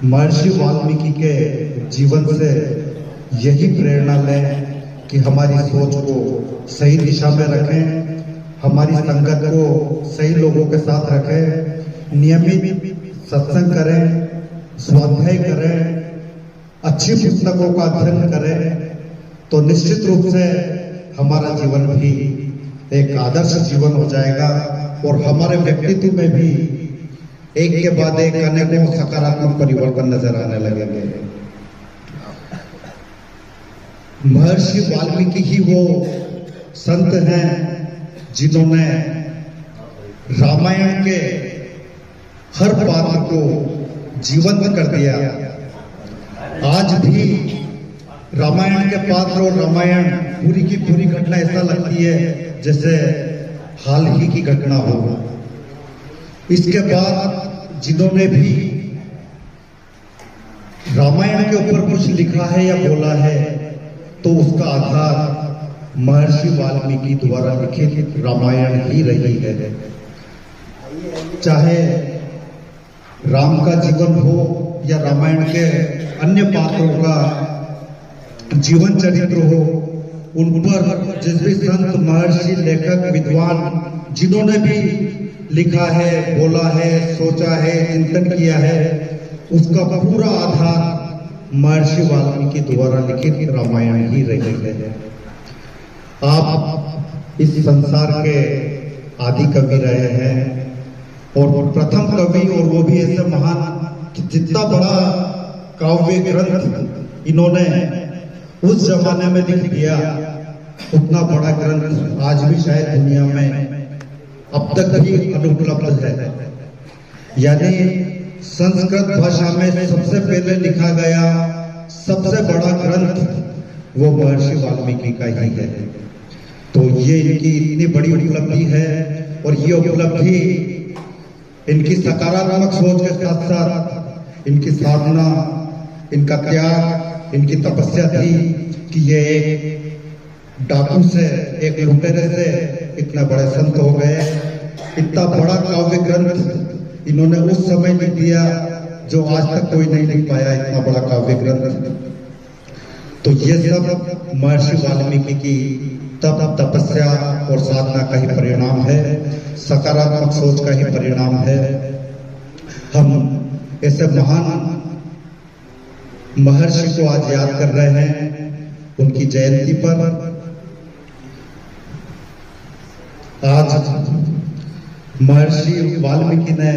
महर्षि वाल्मीकि के जीवन से यही प्रेरणा लें कि हमारी सोच को सही दिशा में रखें, हमारी संगत को सही लोगों के साथ रखें, नियमित सत्संग करें, स्वाध्याय करें, अच्छी पुस्तकों का अध्ययन करें, तो निश्चित रूप से हमारा जीवन भी एक आदर्श जीवन हो जाएगा और हमारे व्यक्तित्व में भी एक के बाद एक अनेकों सकारात्मक परिवर्तन नजर आने लगेंगे। महर्षि वाल्मीकि ही वो संत हैं जिन्होंने रामायण के हर पात्र को जीवंत कर दिया। आज भी रामायण के पात्र और रामायण पूरी की पूरी घटना ऐसा लगती है जैसे हाल ही की घटना हो। इसके बाद जिन्होंने भी रामायण के ऊपर कुछ लिखा है या बोला है तो उसका आधार महर्षि वाल्मीकि द्वारा लिखित रामायण ही रही है। चाहे राम का जीवन हो या रामायण के अन्य पात्रों का जीवन चरित्र हो, उन पर जिस भी संत, महर्षि, लेखक, विद्वान जिन्होंने भी लिखा है, बोला है, सोचा है, चिंतन किया है, उसका पूरा आधार महर्षि वाल्मीकि द्वारा लिखित रामायण ही रही है। आप इस संसार के आदि कवि रहे हैं और प्रथम कवि, और वो भी ऐसे महान कि जितना बड़ा काव्य ग्रंथ इन्होंने उस जमाने में लिख दिया, उतना बड़ा ग्रंथ आज भी शायद दुनिया में अब तक भी अनुपलब्ध है। यानी संस्कृत भाषा में सबसे पहले लिखा गया सबसे बड़ा ग्रंथ वो महर्षि वाल्मीकि का ही है। तो ये इनकी इतनी बड़ी उपलब्धि है और ये उपलब्धि इनकी सकारात्मक सोच के साथ साथ इनकी साधना, इनका त्याग, इनकी तपस्या थी कि ये एक डाकू से, एक लुटेरे से इतना बड़े संत हो गए। इतना बड़ा काव्य ग्रंथ इन्होंने उस समय लिख दिया जो आज तक कोई नहीं लिख पाया, इतना बड़ा काव्य ग्रंथ। तो ये सब महर्षि वाल्मीकि की तपस्या और साधना का ही परिणाम है, सकारात्मक सोच का ही परिणाम है। हम ऐसे महान महर्षि को आज याद कर रहे हैं उनकी जयंती पर। आज महर्षि वाल्मीकि ने